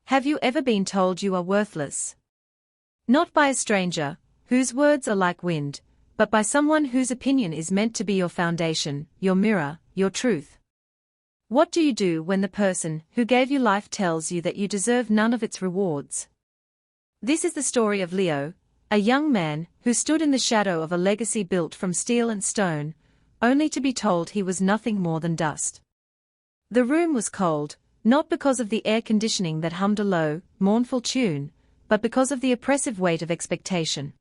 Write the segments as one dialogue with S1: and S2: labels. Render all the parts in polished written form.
S1: Have you ever been told you are worthless? Not by a stranger, whose words are like wind, but by someone whose opinion is meant to be your foundation, your mirror, your truth. What do you do when the person who gave you life tells you that you deserve none of its rewards? This is the story of Leo, a young man who stood in the shadow of a legacy built from steel and stone, only to be told he was nothing more than dust. The room was cold, not because of the air conditioning that hummed a low, mournful tune, but because of the oppressive weight of expectation.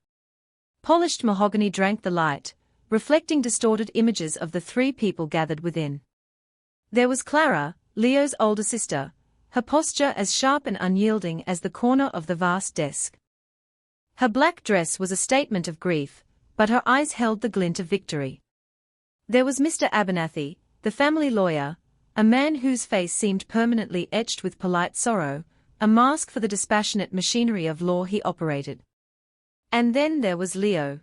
S1: Polished mahogany drank the light, reflecting distorted images of the three people gathered within. There was Clara, Leo's older sister, her posture as sharp and unyielding as the corner of the vast desk. Her black dress was a statement of grief, but her eyes held the glint of victory. There was Mr. Abernathy, the family lawyer, a man whose face seemed permanently etched with polite sorrow, a mask for the dispassionate machinery of law he operated. And then there was Leo.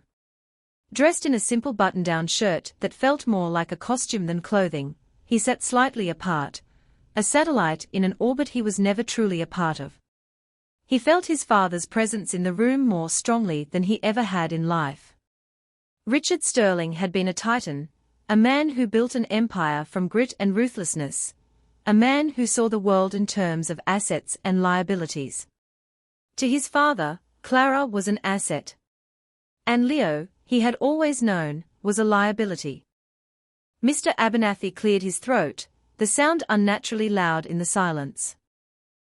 S1: Dressed in a simple button-down shirt that felt more like a costume than clothing, he sat slightly apart, a satellite in an orbit he was never truly a part of. He felt his father's presence in the room more strongly than he ever had in life. Richard Sterling had been a titan, a man who built an empire from grit and ruthlessness, a man who saw the world in terms of assets and liabilities. To his father, Clara was an asset. And Leo, he had always known, was a liability. Mr. Abernathy cleared his throat, the sound unnaturally loud in the silence.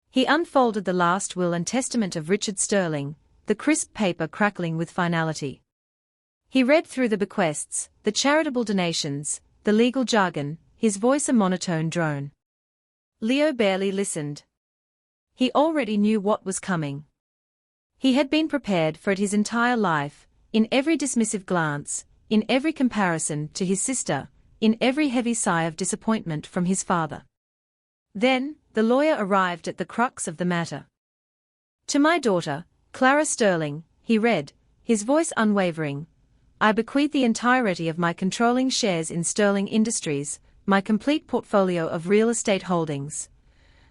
S1: He unfolded the last will and testament of Richard Sterling, the crisp paper crackling with finality. He read through the bequests, the charitable donations, the legal jargon, his voice a monotone drone. Leo barely listened. He already knew what was coming. He had been prepared for it his entire life, in every dismissive glance, in every comparison to his sister, in every heavy sigh of disappointment from his father. Then, the lawyer arrived at the crux of the matter. To my daughter, Clara Sterling, he read, his voice unwavering, I bequeath the entirety of my controlling shares in Sterling Industries, my complete portfolio of real estate holdings,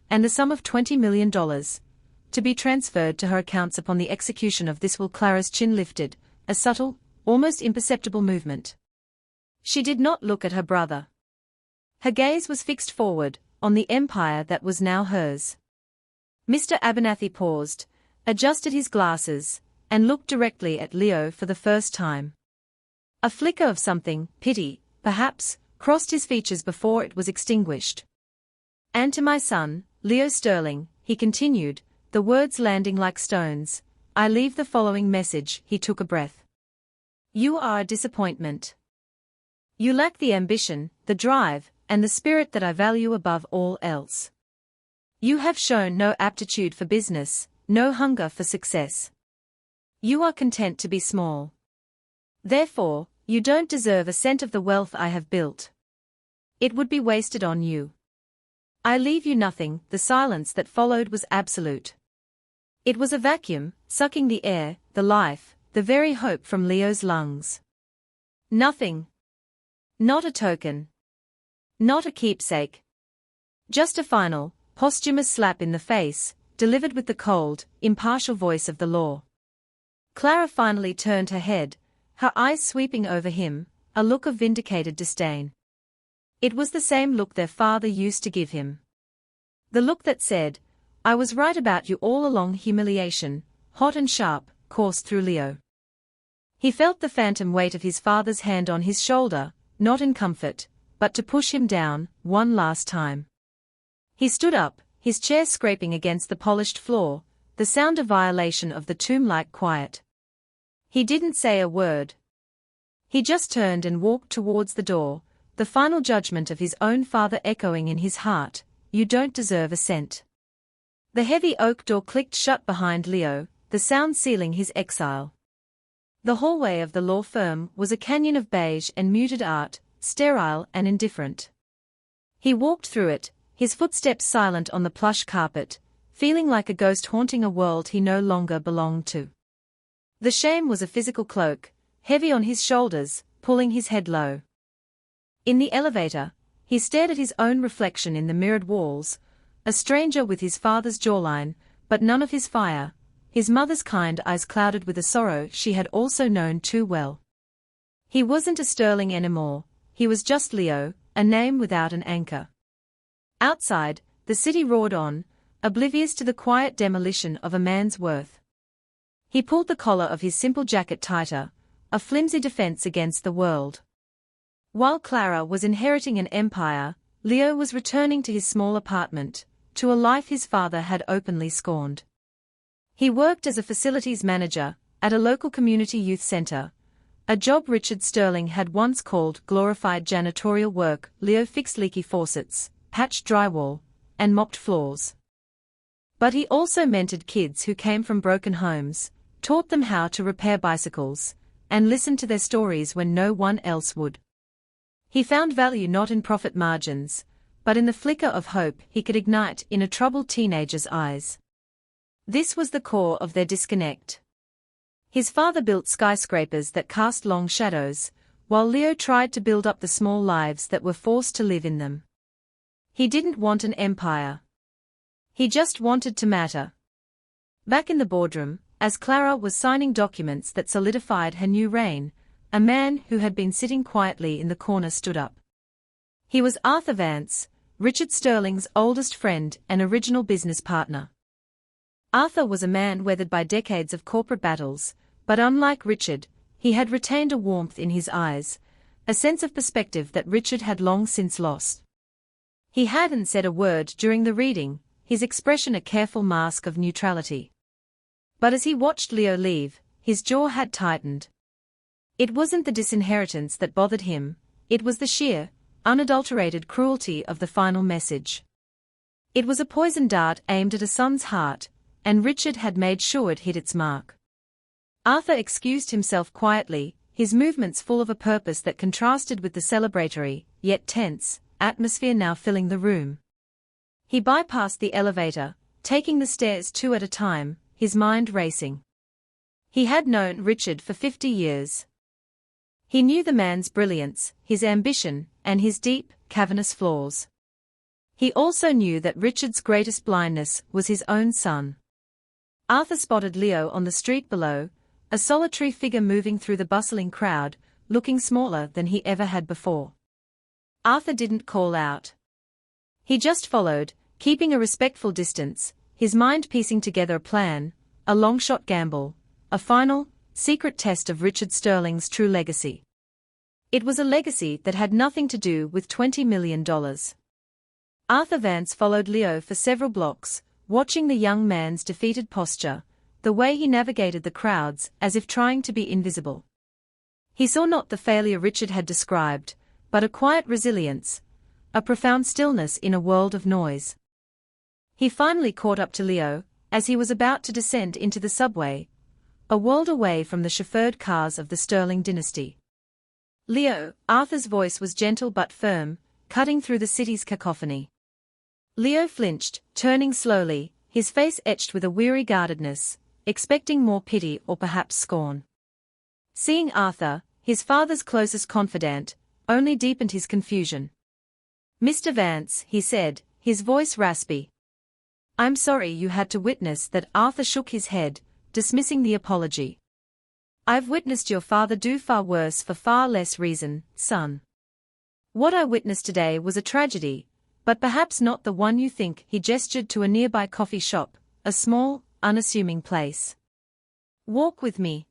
S1: and the sum of $20 million, to be transferred to her accounts upon the execution of this will. Clara's chin lifted, a subtle, almost imperceptible movement. She did not look at her brother. Her gaze was fixed forward, on the empire that was now hers. Mr. Abernathy paused, adjusted his glasses, and looked directly at Leo for the first time. A flicker of something, pity, perhaps, crossed his features before it was extinguished. And to my son, Leo Sterling, he continued, the words landing like stones, I leave the following message. He took a breath. You are a disappointment. You lack the ambition, the drive, and the spirit that I value above all else. You have shown no aptitude for business, no hunger for success. You are content to be small. Therefore, you don't deserve a cent of the wealth I have built. It would be wasted on you. I leave you nothing. The silence that followed was absolute. It was a vacuum, sucking the air, the life, the very hope from Leo's lungs. Nothing. Not a token. Not a keepsake. Just a final, posthumous slap in the face, delivered with the cold, impartial voice of the law. Clara finally turned her head, her eyes sweeping over him, a look of vindicated disdain. It was the same look their father used to give him. The look that said, I was right about you all along. Humiliation, hot and sharp, coursed through Leo. He felt the phantom weight of his father's hand on his shoulder, not in comfort, but to push him down, one last time. He stood up, his chair scraping against the polished floor, the sound of violation of the tomb-like quiet. He didn't say a word. He just turned and walked towards the door, the final judgment of his own father echoing in his heart, you don't deserve a cent. The heavy oak door clicked shut behind Leo, the sound sealing his exile. The hallway of the law firm was a canyon of beige and muted art, sterile and indifferent. He walked through it, his footsteps silent on the plush carpet, feeling like a ghost haunting a world he no longer belonged to. The shame was a physical cloak, heavy on his shoulders, pulling his head low. In the elevator, he stared at his own reflection in the mirrored walls, a stranger with his father's jawline, but none of his fire. His mother's kind eyes clouded with a sorrow she had also known too well. He wasn't a Sterling anymore, he was just Leo, a name without an anchor. Outside, the city roared on, oblivious to the quiet demolition of a man's worth. He pulled the collar of his simple jacket tighter, a flimsy defense against the world. While Clara was inheriting an empire, Leo was returning to his small apartment, to a life his father had openly scorned. He worked as a facilities manager at a local community youth center, a job Richard Sterling had once called glorified janitorial work. Leo fixed leaky faucets, patched drywall, and mopped floors. But he also mentored kids who came from broken homes, taught them how to repair bicycles, and listened to their stories when no one else would. He found value not in profit margins, but in the flicker of hope he could ignite in a troubled teenager's eyes. This was the core of their disconnect. His father built skyscrapers that cast long shadows, while Leo tried to build up the small lives that were forced to live in them. He didn't want an empire. He just wanted to matter. Back in the boardroom, as Clara was signing documents that solidified her new reign, a man who had been sitting quietly in the corner stood up. He was Arthur Vance, Richard Sterling's oldest friend and original business partner. Arthur was a man weathered by decades of corporate battles, but unlike Richard, he had retained a warmth in his eyes, a sense of perspective that Richard had long since lost. He hadn't said a word during the reading, his expression a careful mask of neutrality. But as he watched Leo leave, his jaw had tightened. It wasn't the disinheritance that bothered him, it was the sheer, unadulterated cruelty of the final message. It was a poisoned dart aimed at a son's heart, and Richard had made sure it hit its mark. Arthur excused himself quietly, his movements full of a purpose that contrasted with the celebratory, yet tense, atmosphere now filling the room. He bypassed the elevator, taking the stairs two at a time, his mind racing. He had known Richard for 50 years. He knew the man's brilliance, his ambition, and his deep, cavernous flaws. He also knew that Richard's greatest blindness was his own son. Arthur spotted Leo on the street below, a solitary figure moving through the bustling crowd, looking smaller than he ever had before. Arthur didn't call out. He just followed, keeping a respectful distance, his mind piecing together a plan, a long-shot gamble, a final, secret test of Richard Sterling's true legacy. It was a legacy that had nothing to do with $20 million. Arthur Vance followed Leo for several blocks, watching the young man's defeated posture, the way he navigated the crowds as if trying to be invisible. He saw not the failure Richard had described, but a quiet resilience, a profound stillness in a world of noise. He finally caught up to Leo, as he was about to descend into the subway, a world away from the chauffeured cars of the Sterling dynasty. Leo, Arthur's voice was gentle but firm, cutting through the city's cacophony. Leo flinched, turning slowly, his face etched with a weary guardedness, expecting more pity or perhaps scorn. Seeing Arthur, his father's closest confidant, only deepened his confusion. "Mr. Vance," he said, his voice raspy. "I'm sorry you had to witness that." Arthur shook his head, dismissing the apology. "I've witnessed your father do far worse for far less reason, son. What I witnessed today was a tragedy, but perhaps not the one you think." He gestured to a nearby coffee shop, a small, unassuming place. "Walk with me.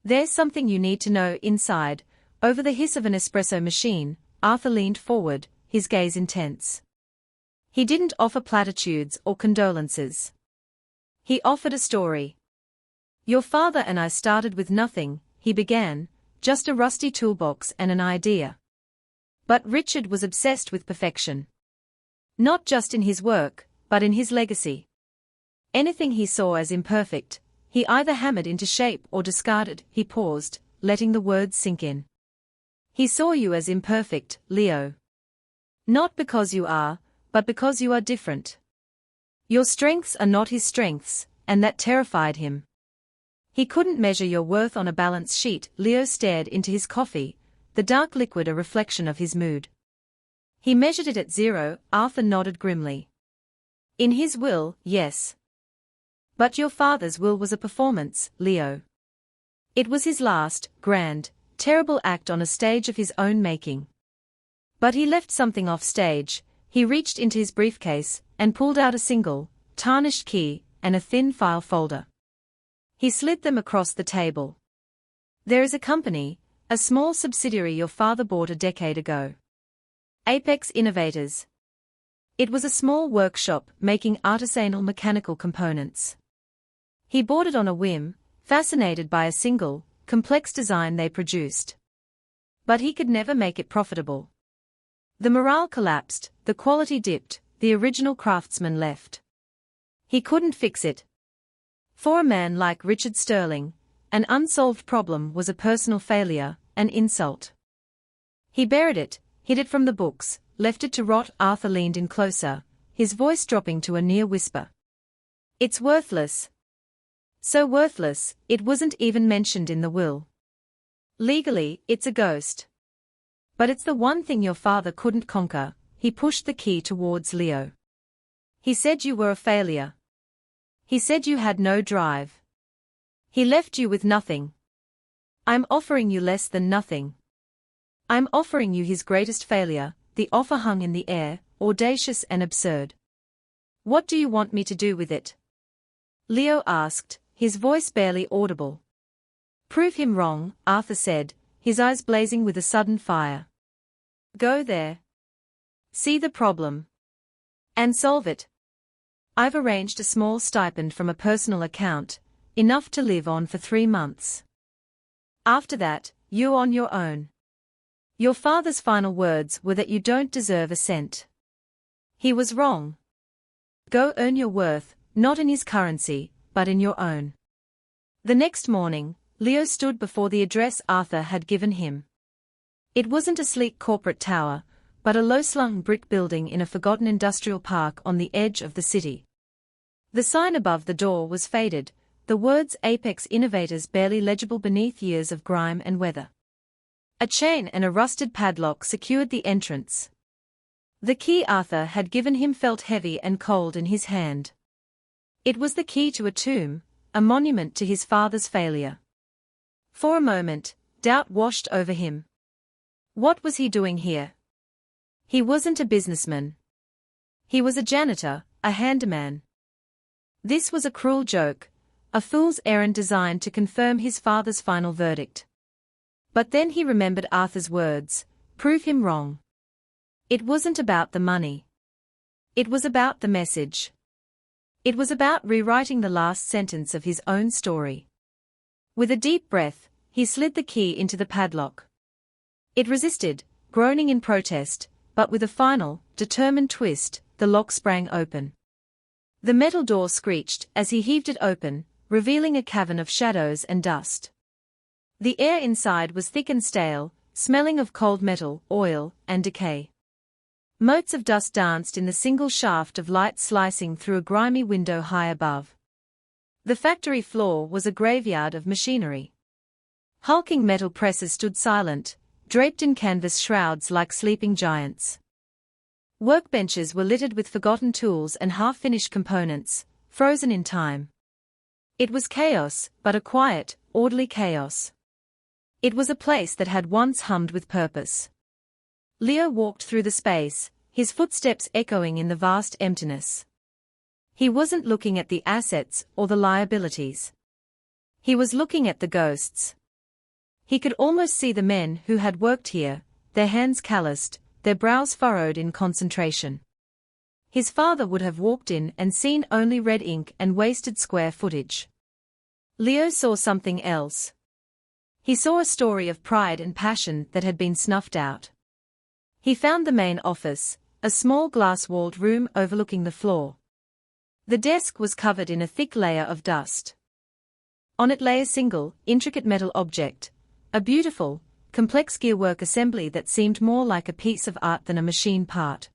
S1: There's something you need to know." Inside, over the hiss of an espresso machine, Arthur leaned forward, his gaze intense. He didn't offer platitudes or condolences. He offered a story. "Your father and I started with nothing," he began, "just a rusty toolbox and an idea. But Richard was obsessed with perfection. Not just in his work, but in his legacy. Anything he saw as imperfect, he either hammered into shape or discarded." He paused, letting the words sink in. "He saw you as imperfect, Leo. Not because you are, but because you are different. Your strengths are not his strengths, and that terrified him. He couldn't measure your worth on a balance sheet." Leo stared into his coffee, the dark liquid a reflection of his mood. "He measured it at 0, Arthur nodded grimly. "In his will, yes. But your father's will was a performance, Leo. It was his last, grand, terrible act on a stage of his own making. But he left something off stage. He reached into his briefcase and pulled out a single, tarnished key and a thin file folder. He slid them across the table. There is a company, a small subsidiary your father bought a decade ago. Apex Innovators. It was a small workshop making artisanal mechanical components. He bought it on a whim, fascinated by a single, complex design they produced. But he could never make it profitable. The morale collapsed, the quality dipped, the original craftsman left. He couldn't fix it. For a man like Richard Sterling, an unsolved problem was a personal failure, an insult. He buried it, hid it from the books, left it to rot. Arthur leaned in closer, his voice dropping to a near whisper. It's worthless. So worthless, it wasn't even mentioned in the will. Legally, it's a ghost. But it's the one thing your father couldn't conquer. He pushed the key towards Leo. He said you were a failure. He said you had no drive. He left you with nothing. I'm offering you less than nothing. I'm offering you his greatest failure. The offer hung in the air, audacious and absurd. What do you want me to do with it? Leo asked, his voice barely audible. Prove him wrong, Arthur said, his eyes blazing with a sudden fire. Go there. See the problem. And solve it. I've arranged a small stipend from a personal account, enough to live on for 3 months. After that, you're on your own. Your father's final words were that you don't deserve a cent. He was wrong. Go earn your worth, not in his currency, but in your own. The next morning, Leo stood before the address Arthur had given him. It wasn't a sleek corporate tower, but a low-slung brick building in a forgotten industrial park on the edge of the city. The sign above the door was faded, the words Apex Innovators barely legible beneath years of grime and weather. A chain and a rusted padlock secured the entrance. The key Arthur had given him felt heavy and cold in his hand. It was the key to a tomb, a monument to his father's failure. For a moment, doubt washed over him. What was he doing here? He wasn't a businessman. He was a janitor, a handyman. This was a cruel joke, a fool's errand designed to confirm his father's final verdict. But then he remembered Arthur's words, prove him wrong. It wasn't about the money. It was about the message. It was about rewriting the last sentence of his own story. With a deep breath, he slid the key into the padlock. It resisted, groaning in protest, but with a final, determined twist, the lock sprang open. The metal door screeched as he heaved it open, revealing a cavern of shadows and dust. The air inside was thick and stale, smelling of cold metal, oil, and decay. Motes of dust danced in the single shaft of light slicing through a grimy window high above. The factory floor was a graveyard of machinery. Hulking metal presses stood silent, draped in canvas shrouds like sleeping giants. Workbenches were littered with forgotten tools and half-finished components, frozen in time. It was chaos, but a quiet, orderly chaos. It was a place that had once hummed with purpose. Leo walked through the space, his footsteps echoing in the vast emptiness. He wasn't looking at the assets or the liabilities. He was looking at the ghosts. He could almost see the men who had worked here, their hands calloused, their brows furrowed in concentration. His father would have walked in and seen only red ink and wasted square footage. Leo saw something else. He saw a story of pride and passion that had been snuffed out. He found the main office, a small glass-walled room overlooking the floor. The desk was covered in a thick layer of dust. On it lay a single, intricate metal object, a beautiful, complex gearwork assembly that seemed more like a piece of art than a machine part.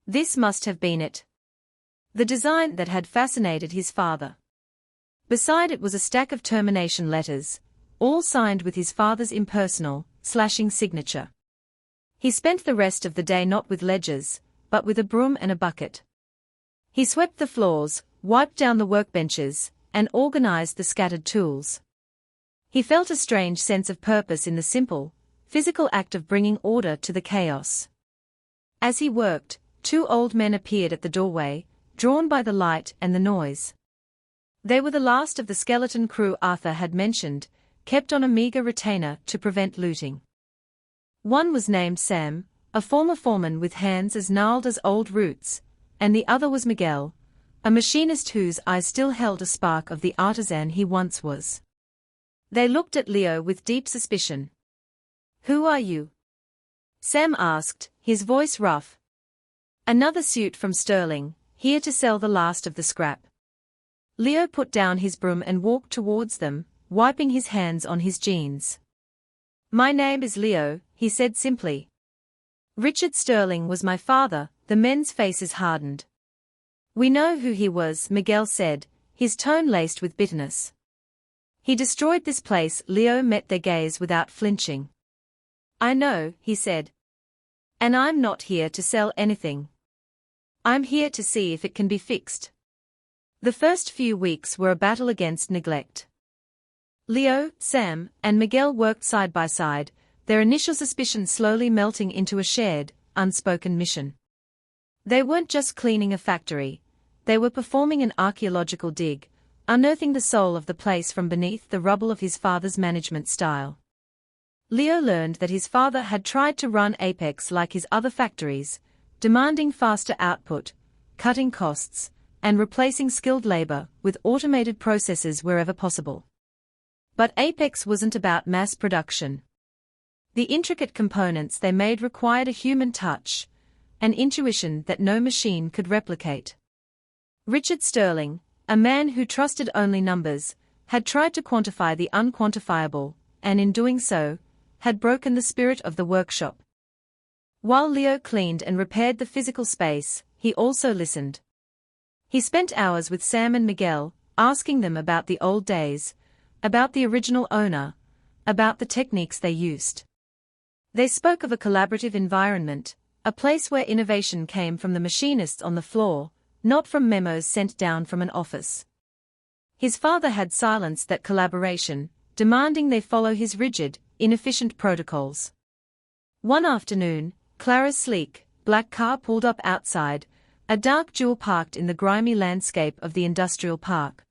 S1: This must have been it. The design that had fascinated his father. Beside it was a stack of termination letters, all signed with his father's impersonal, slashing signature. He spent the rest of the day not with ledgers, but with a broom and a bucket. He swept the floors, wiped down the workbenches, and organized the scattered tools. He felt a strange sense of purpose in the simple, physical act of bringing order to the chaos. As he worked, two old men appeared at the doorway, drawn by the light and the noise. They were the last of the skeleton crew Arthur had mentioned, kept on a meager retainer to prevent looting. One was named Sam, a former foreman with hands as gnarled as old roots, and the other was Miguel, a machinist whose eyes still held a spark of the artisan he once was. They looked at Leo with deep suspicion. "Who are you?" Sam asked, his voice rough. "Another suit from Sterling, here to sell the last of the scrap." Leo put down his broom and walked towards them, wiping his hands on his jeans. "My name is Leo," he said simply. "Richard Sterling was my father." The men's faces hardened. "We know who he was," Miguel said, his tone laced with bitterness. "He destroyed this place." Leo met their gaze without flinching. "I know," he said. "And I'm not here to sell anything. I'm here to see if it can be fixed." The first few weeks were a battle against neglect. Leo, Sam, and Miguel worked side by side, their initial suspicions slowly melting into a shared, unspoken mission. They weren't just cleaning a factory, they were performing an archaeological dig, unearthing the soul of the place from beneath the rubble of his father's management style. Leo learned that his father had tried to run Apex like his other factories, demanding faster output, cutting costs, and replacing skilled labor with automated processes wherever possible. But Apex wasn't about mass production. The intricate components they made required a human touch, an intuition that no machine could replicate. Richard Sterling, a man who trusted only numbers, had tried to quantify the unquantifiable, and in doing so, had broken the spirit of the workshop. While Leo cleaned and repaired the physical space, he also listened. He spent hours with Sam and Miguel, asking them about the old days, about the original owner, about the techniques they used. They spoke of a collaborative environment, a place where innovation came from the machinists on the floor, not from memos sent down from an office. His father had silenced that collaboration, demanding they follow his rigid, inefficient protocols. One afternoon, Clara's sleek, black car pulled up outside, a dark jewel parked in the grimy landscape of the industrial park.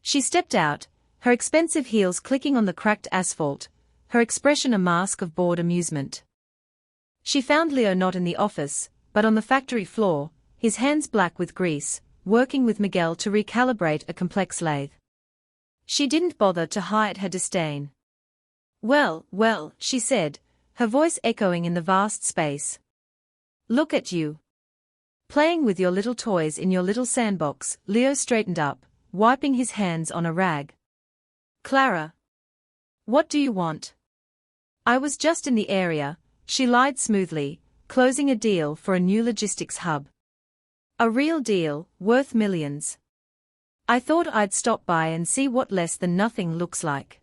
S1: She stepped out, her expensive heels clicking on the cracked asphalt, her expression a mask of bored amusement. She found Leo not in the office, but on the factory floor, his hands black with grease, working with Miguel to recalibrate a complex lathe. She didn't bother to hide her disdain. "Well, well," she said, her voice echoing in the vast space. "Look at you. Playing with your little toys in your little sandbox." Leo straightened up, wiping his hands on a rag. "Clara. What do you want?" "I was just in the area," she lied smoothly, closing a deal for a new logistics hub. "A real deal, worth millions. I thought I'd stop by and see what less than nothing looks like.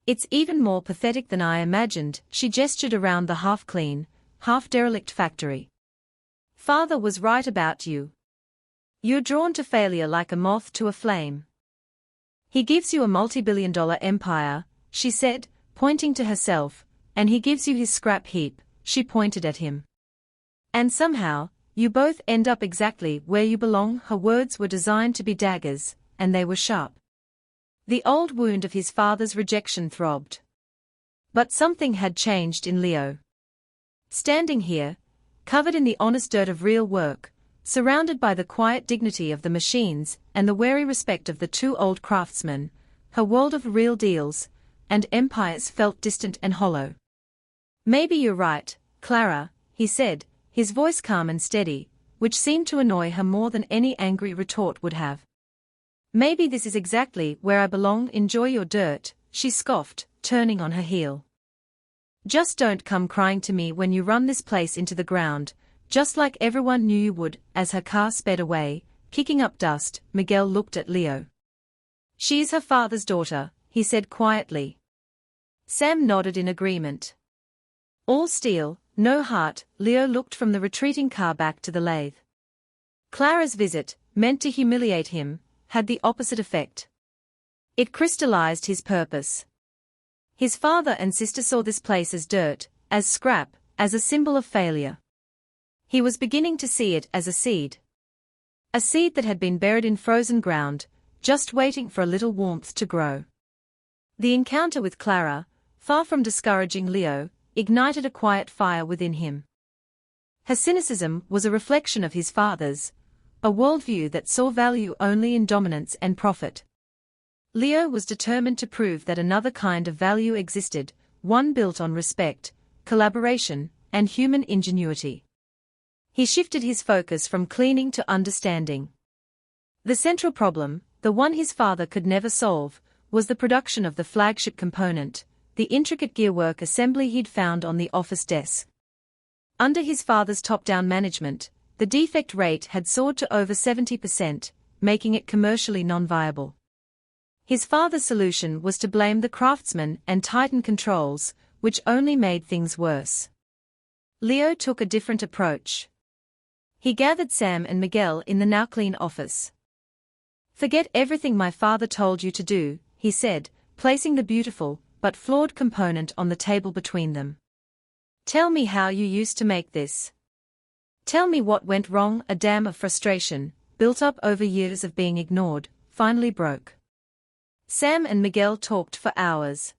S1: It's even more pathetic than I imagined." She gestured around the half-clean, half-derelict factory. "Father was right about you. You're drawn to failure like a moth to a flame. He gives you a multi-billion-dollar empire," she said, pointing to herself, "and he gives you his scrap heap," she pointed at him. "And somehow, you both end up exactly where you belong." Her words were designed to be daggers, and they were sharp. The old wound of his father's rejection throbbed. But something had changed in Leo. Standing here, covered in the honest dirt of real work, surrounded by the quiet dignity of the machines and the wary respect of the two old craftsmen, her world of real deals and empires felt distant and hollow. "Maybe you're right, Clara," he said, his voice calm and steady, which seemed to annoy her more than any angry retort would have. "Maybe this is exactly where I belong." "Enjoy your dirt," she scoffed, turning on her heel. "Just don't come crying to me when you run this place into the ground, just like everyone knew you would." As her car sped away, kicking up dust, Miguel looked at Leo. "She's her father's daughter," he said quietly. Sam nodded in agreement. "All steel, no heart." Leo looked from the retreating car back to the lathe. Clara's visit, meant to humiliate him, had the opposite effect. It crystallized his purpose. His father and sister saw this place as dirt, as scrap, as a symbol of failure. He was beginning to see it as a seed. A seed that had been buried in frozen ground, just waiting for a little warmth to grow. The encounter with Clara, far from discouraging Leo, ignited a quiet fire within him. Her cynicism was a reflection of his father's, a worldview that saw value only in dominance and profit. Leo was determined to prove that another kind of value existed, one built on respect, collaboration, and human ingenuity. He shifted his focus from cleaning to understanding. The central problem, the one his father could never solve, was the production of the flagship component, the intricate gearwork assembly he'd found on the office desk. Under his father's top-down management, the defect rate had soared to over 70%, making it commercially non-viable. His father's solution was to blame the craftsman and tighten controls, which only made things worse. Leo took a different approach. He gathered Sam and Miguel in the now-clean office. "Forget everything my father told you to do," he said, placing the beautiful, but flawed component on the table between them. "Tell me how you used to make this. Tell me what went wrong." A dam of frustration, built up over years of being ignored, finally broke. Sam and Miguel talked for hours.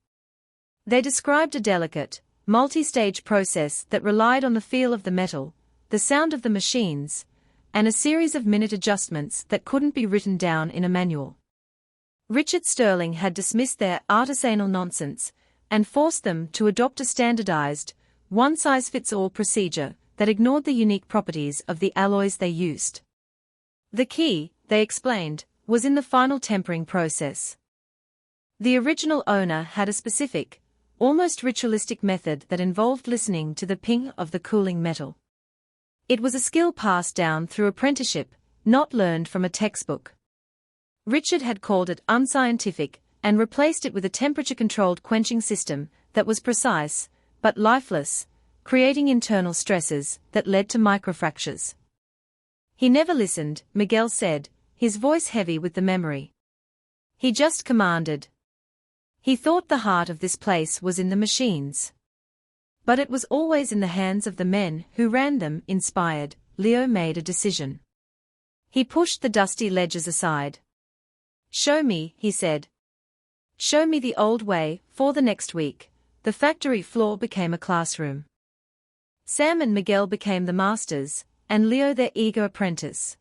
S1: They described a delicate, multi-stage process that relied on the feel of the metal, the sound of the machines, and a series of minute adjustments that couldn't be written down in a manual. Richard Sterling had dismissed their artisanal nonsense and forced them to adopt a standardized, one-size-fits-all procedure that ignored the unique properties of the alloys they used. The key, they explained, was in the final tempering process. The original owner had a specific, almost ritualistic method that involved listening to the ping of the cooling metal. It was a skill passed down through apprenticeship, not learned from a textbook. Richard had called it unscientific and replaced it with a temperature-controlled quenching system that was precise, but lifeless, creating internal stresses that led to microfractures. "He never listened," Miguel said, his voice heavy with the memory. "He just commanded. He thought the heart of this place was in the machines. But it was always in the hands of the men who ran them." Inspired, Leo made a decision. He pushed the dusty ledgers aside. "Show me," he said. "Show me the old way." For the next week, the factory floor became a classroom. Sam and Miguel became the masters, and Leo their eager apprentice.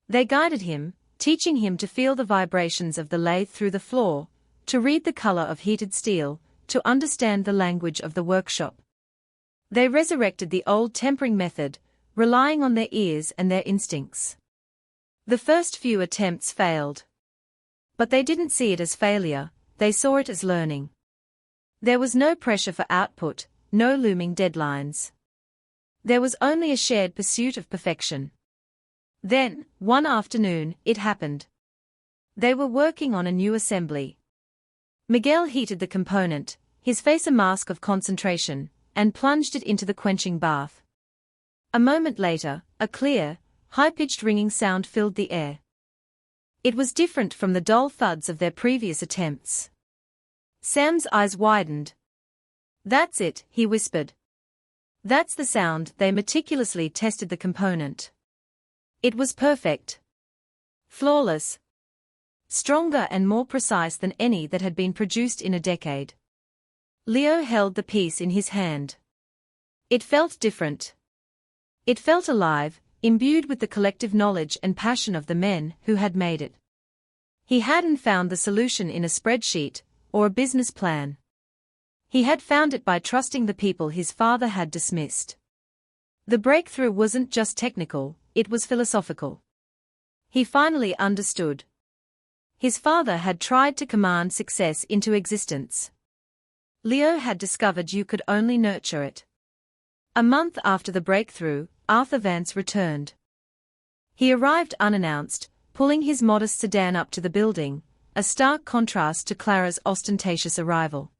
S1: They guided him, teaching him to feel the vibrations of the lathe through the floor, to read the color of heated steel, to understand the language of the workshop. They resurrected the old tempering method, relying on their ears and their instincts. The first few attempts failed. But they didn't see it as failure, they saw it as learning. There was no pressure for output, no looming deadlines. There was only a shared pursuit of perfection. Then, one afternoon, it happened. They were working on a new assembly. Miguel heated the component, his face a mask of concentration, and plunged it into the quenching bath. A moment later, a clear, high-pitched ringing sound filled the air. It was different from the dull thuds of their previous attempts. Sam's eyes widened. "That's it," he whispered. "That's the sound." They meticulously tested the component. It was perfect. Flawless. Stronger and more precise than any that had been produced in a decade. Leo held the piece in his hand. It felt different. It felt alive, imbued with the collective knowledge and passion of the men who had made it. He hadn't found the solution in a spreadsheet or a business plan. He had found it by trusting the people his father had dismissed. The breakthrough wasn't just technical, it was philosophical. He finally understood. His father had tried to command success into existence. Leo had discovered you could only nurture it. A month after the breakthrough, Arthur Vance returned. He arrived unannounced, pulling his modest sedan up to the building, a stark contrast to Clara's ostentatious arrival.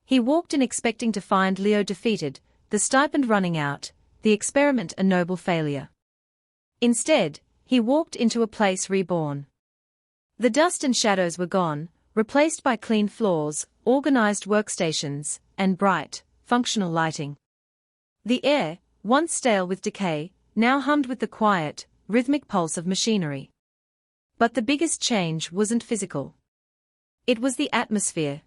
S1: He walked in expecting to find Leo defeated, the stipend running out, the experiment a noble failure. Instead, he walked into a place reborn. The dust and shadows were gone, replaced by clean floors, organized workstations, and bright, functional lighting. The air, once stale with decay, now hummed with the quiet, rhythmic pulse of machinery. But the biggest change wasn't physical. It was the atmosphere.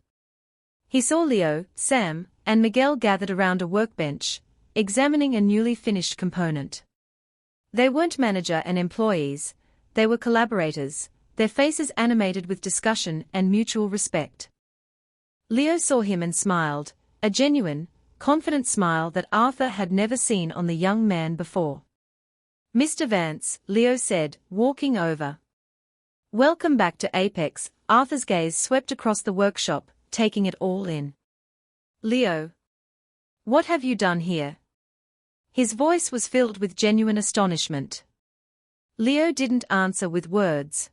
S1: He saw Leo, Sam, and Miguel gathered around a workbench, examining a newly finished component. They weren't manager and employees, they were collaborators, their faces animated with discussion and mutual respect. Leo saw him and smiled, a genuine, confident smile that Arthur had never seen on the young man before. "Mr. Vance," Leo said, walking over. "Welcome back to Apex." Arthur's gaze swept across the workshop, taking it all in. "Leo, what have you done here?" His voice was filled with genuine astonishment. Leo didn't answer with words.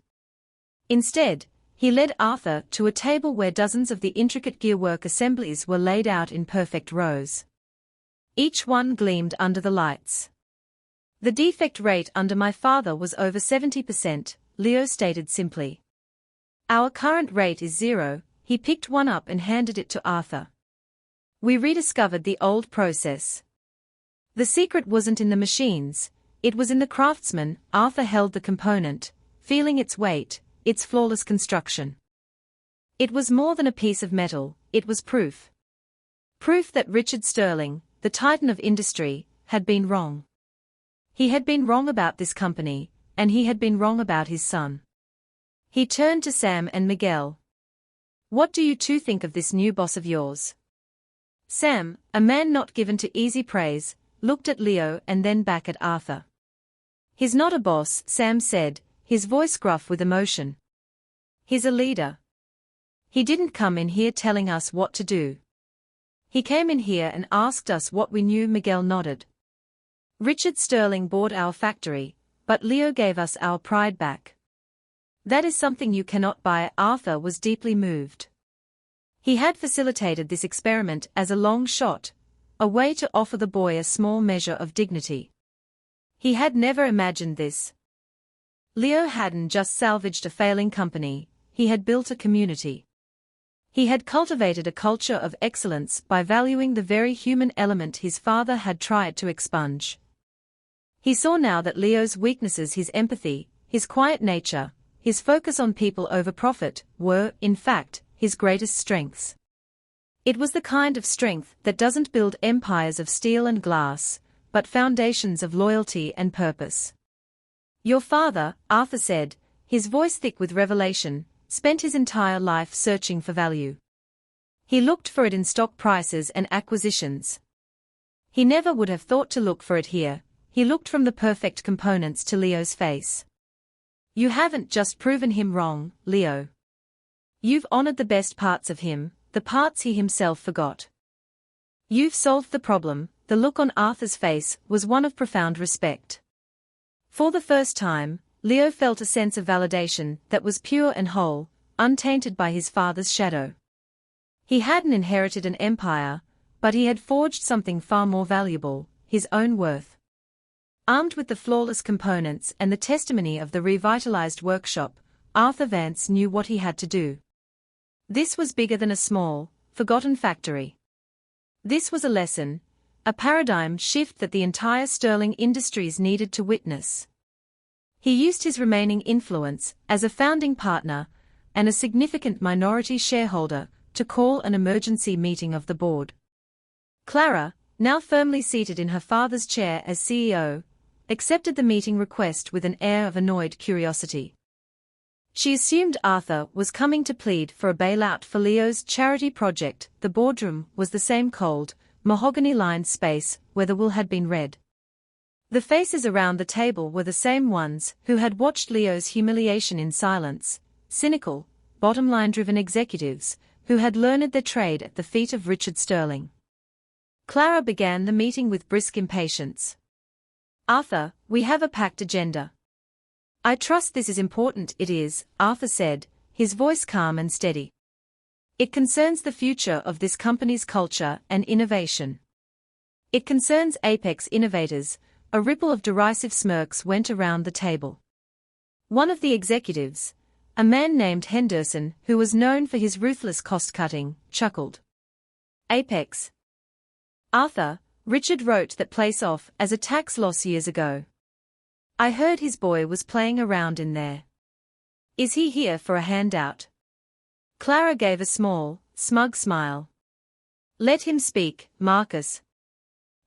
S1: Instead, he led Arthur to a table where dozens of the intricate gearwork assemblies were laid out in perfect rows. Each one gleamed under the lights. "The defect rate under my father was over 70%, Leo stated simply. "Our current rate is 0, he picked one up and handed it to Arthur. "We rediscovered the old process. The secret wasn't in the machines, it was in the craftsman." Arthur held the component, feeling its weight, its flawless construction. It was more than a piece of metal, it was proof. Proof that Richard Sterling, the titan of industry, had been wrong. He had been wrong about this company, and he had been wrong about his son. He turned to Sam and Miguel. "What do you two think of this new boss of yours?" Sam, a man not given to easy praise, looked at Leo and then back at Arthur. "He's not a boss," Sam said, his voice gruff with emotion. "He's a leader. He didn't come in here telling us what to do. He came in here and asked us what we knew." Miguel nodded. "Richard Sterling bought our factory, but Leo gave us our pride back. That is something you cannot buy." Arthur was deeply moved. He had facilitated this experiment as a long shot, a way to offer the boy a small measure of dignity. He had never imagined this. Leo hadn't just salvaged a failing company, he had built a community. He had cultivated a culture of excellence by valuing the very human element his father had tried to expunge. He saw now that Leo's weaknesses, his empathy, his quiet nature, his focus on people over profit, were, in fact, his greatest strengths. It was the kind of strength that doesn't build empires of steel and glass, but foundations of loyalty and purpose. "Your father," Arthur said, his voice thick with revelation, "spent his entire life searching for value. He looked for it in stock prices and acquisitions. He never would have thought to look for it here." He looked from the perfect components to Leo's face. "You haven't just proven him wrong, Leo. You've honored the best parts of him, the parts he himself forgot. You've solved the problem." The look on Arthur's face was one of profound respect. For the first time, Leo felt a sense of validation that was pure and whole, untainted by his father's shadow. He hadn't inherited an empire, but he had forged something far more valuable, his own worth. Armed with the flawless components and the testimony of the revitalized workshop, Arthur Vance knew what he had to do. This was bigger than a small, forgotten factory. This was a lesson, a paradigm shift that the entire Sterling Industries needed to witness. He used his remaining influence, as a founding partner, and a significant minority shareholder, to call an emergency meeting of the board. Clara, now firmly seated in her father's chair as CEO, accepted the meeting request with an air of annoyed curiosity. She assumed Arthur was coming to plead for a bailout for Leo's charity project. The boardroom was the same cold, mahogany-lined space where the will had been read. The faces around the table were the same ones who had watched Leo's humiliation in silence, cynical, bottom-line-driven executives who had learned their trade at the feet of Richard Sterling. Clara began the meeting with brisk impatience. "Arthur, we have a packed agenda." "I trust this is important." "It is," Arthur said, his voice calm and steady. "It concerns the future of this company's culture and innovation. It concerns Apex innovators." A ripple of derisive smirks went around the table. One of the executives, a man named Henderson who was known for his ruthless cost-cutting, chuckled. Apex. Arthur, Richard wrote that place off as a tax loss years ago. I heard his boy was playing around in there. Is he here for a handout? Clara gave a small, smug smile. Let him speak, Marcus.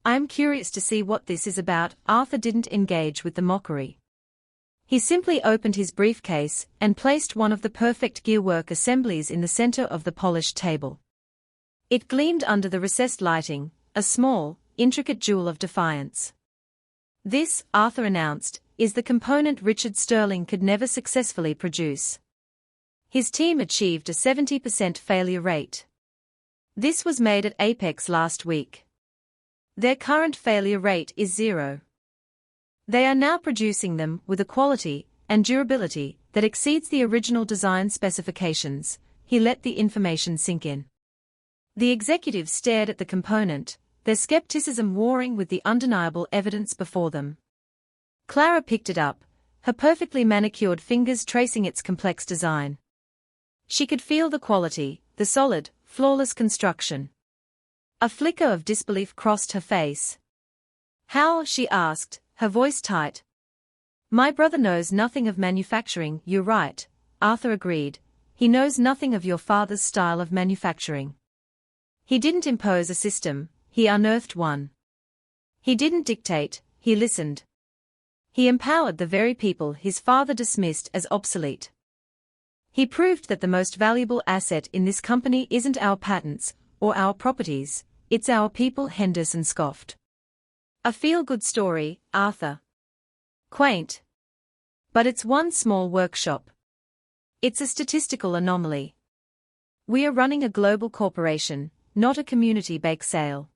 S1: I am curious to see what this is about. Arthur didn't engage with the mockery. He simply opened his briefcase and placed one of the perfect gearwork assemblies in the center of the polished table. It gleamed under the recessed lighting, a small, intricate jewel of defiance. This, Arthur announced, is the component Richard Sterling could never successfully produce. His team achieved a 70% failure rate. This was made at Apex last week. Their current failure rate is 0. They are now producing them with a quality and durability that exceeds the original design specifications. He let the information sink in. The executives stared at the component, their skepticism warring with the undeniable evidence before them. Clara picked it up, her perfectly manicured fingers tracing its complex design. She could feel the quality, the solid, flawless construction. A flicker of disbelief crossed her face. How? She asked, her voice tight. My brother knows nothing of manufacturing. You're right, Arthur agreed. He knows nothing of your father's style of manufacturing. He didn't impose a system, he unearthed one. He didn't dictate, he listened. He empowered the very people his father dismissed as obsolete. He proved that the most valuable asset in this company isn't our patents or our properties, it's our people. Henderson scoffed. A feel-good story, Arthur. Quaint. But it's one small workshop. It's a statistical anomaly. We are running a global corporation, not a community bake sale.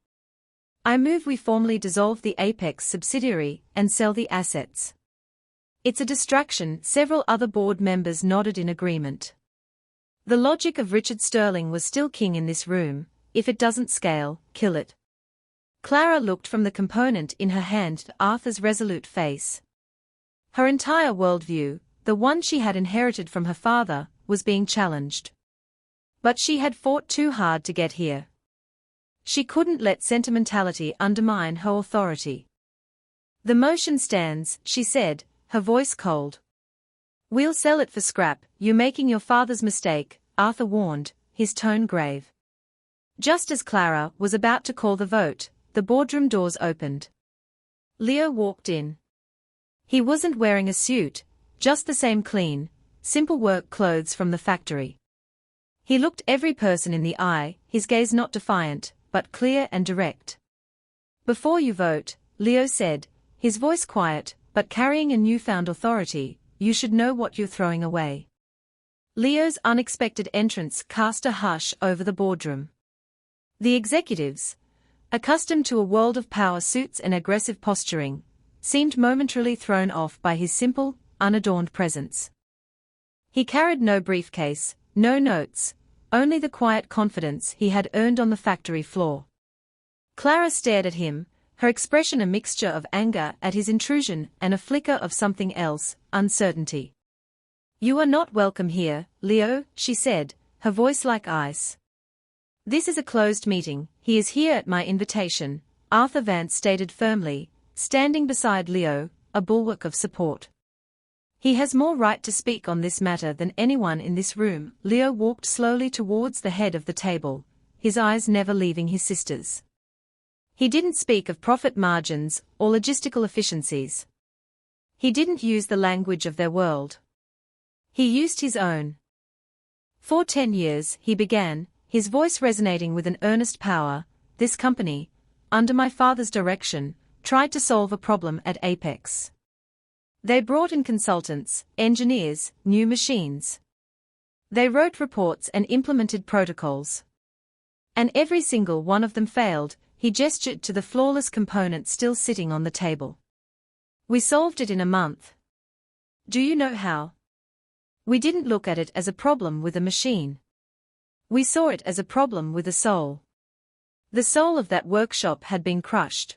S1: I move we formally dissolve the Apex subsidiary and sell the assets. It's a distraction. Several other board members nodded in agreement. The logic of Richard Sterling was still king in this room. If it doesn't scale, kill it. Clara looked from the component in her hand to Arthur's resolute face. Her entire worldview, the one she had inherited from her father, was being challenged. But she had fought too hard to get here. She couldn't let sentimentality undermine her authority. The motion stands, she said, her voice cold. We'll sell it for scrap. You're making your father's mistake, Arthur warned, his tone grave. Just as Clara was about to call the vote, the boardroom doors opened. Leo walked in. He wasn't wearing a suit, just the same clean, simple work clothes from the factory. He looked every person in the eye, his gaze not defiant, but clear and direct. Before you vote, Leo said, his voice quiet, but carrying a newfound authority, you should know what you're throwing away. Leo's unexpected entrance cast a hush over the boardroom. The executives, accustomed to a world of power suits and aggressive posturing, seemed momentarily thrown off by his simple, unadorned presence. He carried no briefcase, no notes, only the quiet confidence he had earned on the factory floor. Clara stared at him, her expression a mixture of anger at his intrusion and a flicker of something else, uncertainty. You are not welcome here, Leo, she said, her voice like ice. This is a closed meeting. He is here at my invitation, Arthur Vance stated firmly, standing beside Leo, a bulwark of support. He has more right to speak on this matter than anyone in this room. Leo walked slowly towards the head of the table, his eyes never leaving his sister's. He didn't speak of profit margins or logistical efficiencies. He didn't use the language of their world. He used his own. For 10 years, he began, his voice resonating with an earnest power, this company, under my father's direction, tried to solve a problem at Apex. They brought in consultants, engineers, new machines. They wrote reports and implemented protocols. And every single one of them failed. He gestured to the flawless component still sitting on the table. We solved it in a month. Do you know how? We didn't look at it as a problem with a machine. We saw it as a problem with a soul. The soul of that workshop had been crushed.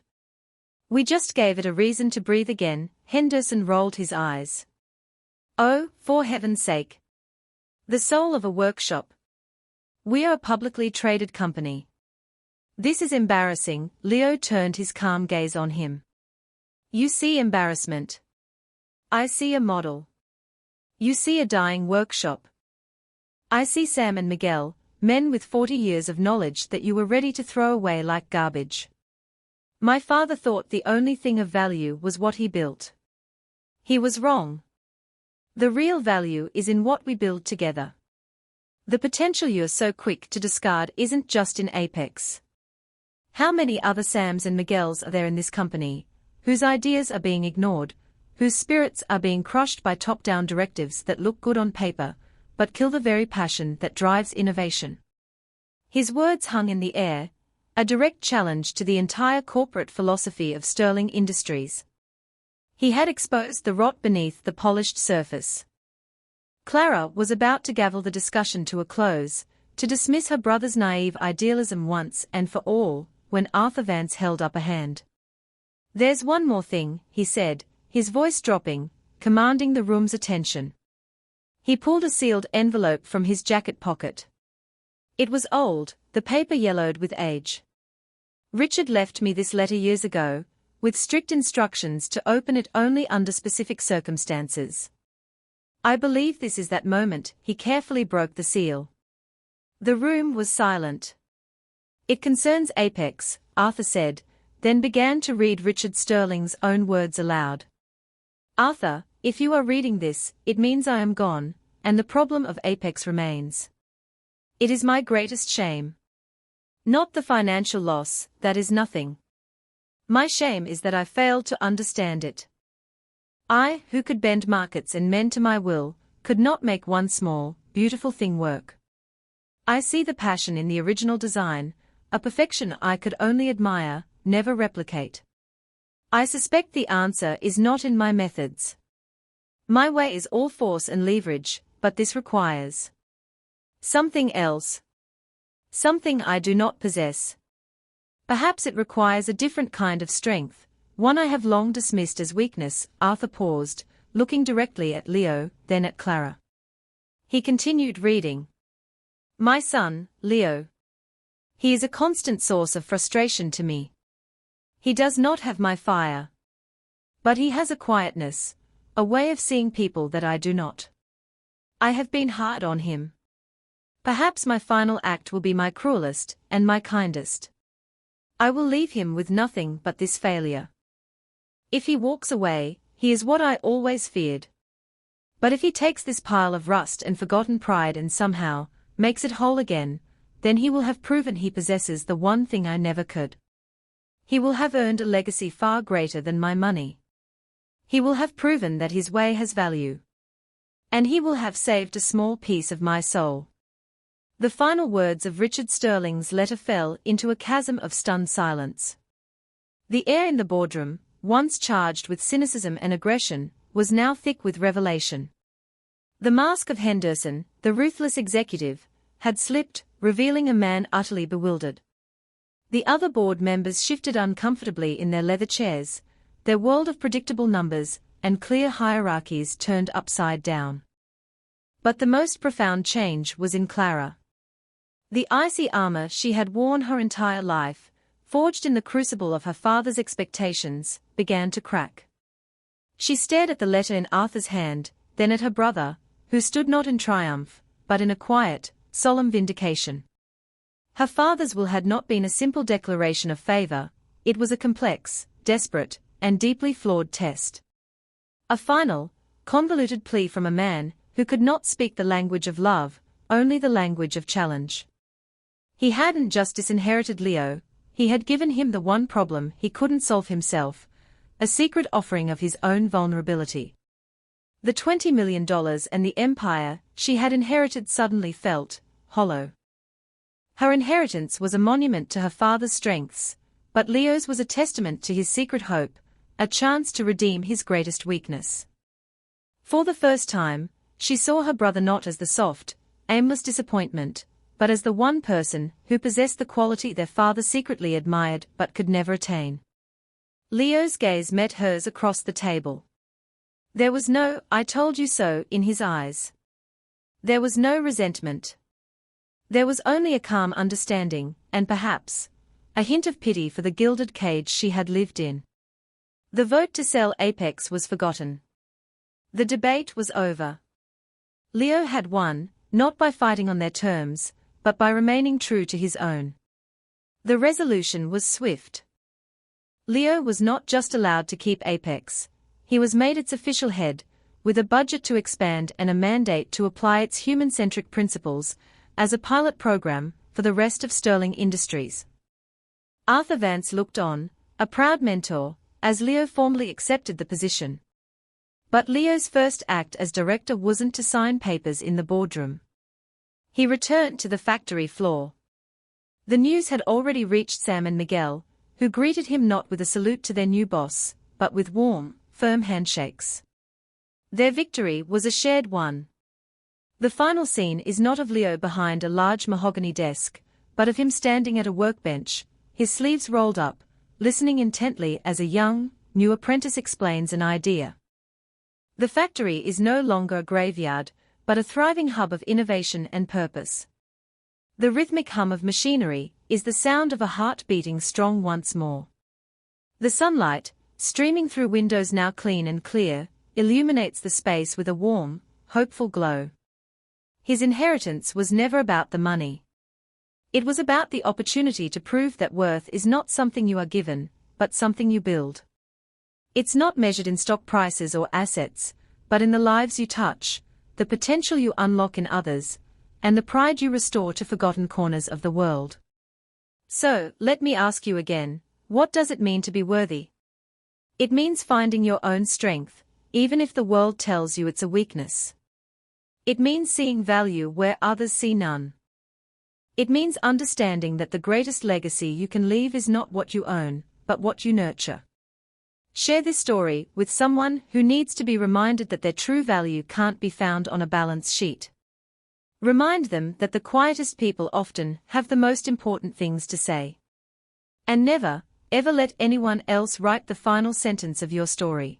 S1: We just gave it a reason to breathe again. Henderson rolled his eyes. Oh, for heaven's sake. The soul of a workshop. We are a publicly traded company. This is embarrassing. Leo turned his calm gaze on him. You see embarrassment. I see a model. You see a dying workshop. I see Sam and Miguel, men with 40 years of knowledge that you were ready to throw away like garbage. My father thought the only thing of value was what he built. He was wrong. The real value is in what we build together. The potential you're so quick to discard isn't just in Apex. How many other Sams and Miguels are there in this company, whose ideas are being ignored, whose spirits are being crushed by top-down directives that look good on paper, but kill the very passion that drives innovation? His words hung in the air, a direct challenge to the entire corporate philosophy of Sterling Industries. He had exposed the rot beneath the polished surface. Clara was about to gavel the discussion to a close, to dismiss her brother's naive idealism once and for all, when Arthur Vance held up a hand. There's one more thing, he said, his voice dropping, commanding the room's attention. He pulled a sealed envelope from his jacket pocket. It was old, the paper yellowed with age. Richard left me this letter years ago, with strict instructions to open it only under specific circumstances. I believe this is that moment. He carefully broke the seal. The room was silent. It concerns Apex, Arthur said, then began to read Richard Sterling's own words aloud. Arthur, if you are reading this, it means I am gone, and the problem of Apex remains. It is my greatest shame. Not the financial loss, that is nothing. My shame is that I failed to understand it. I, who could bend markets and men to my will, could not make one small, beautiful thing work. I see the passion in the original design, a perfection I could only admire, never replicate. I suspect the answer is not in my methods. My way is all force and leverage, but this requires something else. Something I do not possess. Perhaps it requires a different kind of strength, one I have long dismissed as weakness. Arthur paused, looking directly at Leo, then at Clara. He continued reading. My son, Leo. He is a constant source of frustration to me. He does not have my fire. But he has a quietness, a way of seeing people that I do not. I have been hard on him. Perhaps my final act will be my cruelest, and my kindest. I will leave him with nothing but this failure. If he walks away, he is what I always feared. But if he takes this pile of rust and forgotten pride and somehow makes it whole again, then he will have proven he possesses the one thing I never could. He will have earned a legacy far greater than my money. He will have proven that his way has value. And he will have saved a small piece of my soul. The final words of Richard Sterling's letter fell into a chasm of stunned silence. The air in the boardroom, once charged with cynicism and aggression, was now thick with revelation. The mask of Henderson, the ruthless executive, had slipped, revealing a man utterly bewildered. The other board members shifted uncomfortably in their leather chairs, their world of predictable numbers and clear hierarchies turned upside down. But the most profound change was in Clara. The icy armor she had worn her entire life, forged in the crucible of her father's expectations, began to crack. She stared at the letter in Arthur's hand, then at her brother, who stood not in triumph, but in a quiet, solemn vindication. Her father's will had not been a simple declaration of favor, it was a complex, desperate, and deeply flawed test. A final, convoluted plea from a man who could not speak the language of love, only the language of challenge. He hadn't just disinherited Leo, he had given him the one problem he couldn't solve himself, a secret offering of his own vulnerability. The $20 million and the empire she had inherited suddenly felt hollow. Her inheritance was a monument to her father's strengths, but Leo's was a testament to his secret hope, a chance to redeem his greatest weakness. For the first time, she saw her brother not as the soft, aimless disappointment, but as the one person who possessed the quality their father secretly admired but could never attain. Leo's gaze met hers across the table. There was no "I told you so" in his eyes. There was no resentment. There was only a calm understanding, and perhaps a hint of pity for the gilded cage she had lived in. The vote to sell Apex was forgotten. The debate was over. Leo had won, not by fighting on their terms, but by remaining true to his own. The resolution was swift. Leo was not just allowed to keep Apex, he was made its official head, with a budget to expand and a mandate to apply its human-centric principles as a pilot program for the rest of Sterling Industries. Arthur Vance looked on, a proud mentor, as Leo formally accepted the position. But Leo's first act as director wasn't to sign papers in the boardroom. He returned to the factory floor. The news had already reached Sam and Miguel, who greeted him not with a salute to their new boss, but with warm, firm handshakes. Their victory was a shared one. The final scene is not of Leo behind a large mahogany desk, but of him standing at a workbench, his sleeves rolled up, listening intently as a young, new apprentice explains an idea. The factory is no longer a graveyard, but a thriving hub of innovation and purpose. The rhythmic hum of machinery is the sound of a heart beating strong once more. The sunlight, streaming through windows now clean and clear, illuminates the space with a warm, hopeful glow. His inheritance was never about the money. It was about the opportunity to prove that worth is not something you are given, but something you build. It's not measured in stock prices or assets, but in the lives you touch, the potential you unlock in others, and the pride you restore to forgotten corners of the world. So, let me ask you again, what does it mean to be worthy? It means finding your own strength, even if the world tells you it's a weakness. It means seeing value where others see none. It means understanding that the greatest legacy you can leave is not what you own, but what you nurture. Share this story with someone who needs to be reminded that their true value can't be found on a balance sheet. Remind them that the quietest people often have the most important things to say. And never, ever let anyone else write the final sentence of your story.